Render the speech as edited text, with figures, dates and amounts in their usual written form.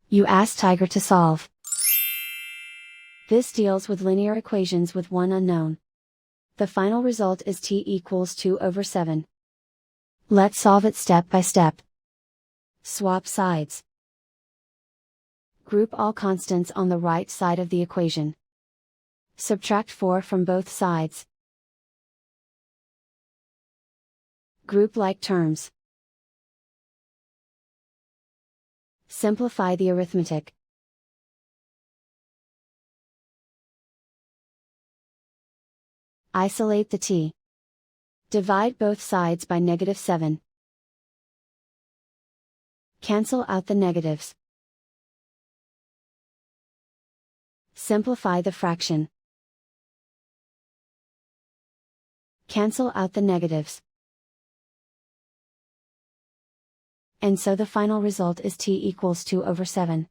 You ask Tiger to solve. This deals with linear equations with one unknown. The final result is t equals 2 over 7. Let's solve it step by step. Swap sides. Group all constants on the right side of the equation. Subtract 4 from both sides. Group like terms. Simplify the arithmetic. Isolate the t. Divide both sides by -7. Cancel out the negatives. Simplify the fraction. Cancel out the negatives. And so the final result is t equals 2 over 7.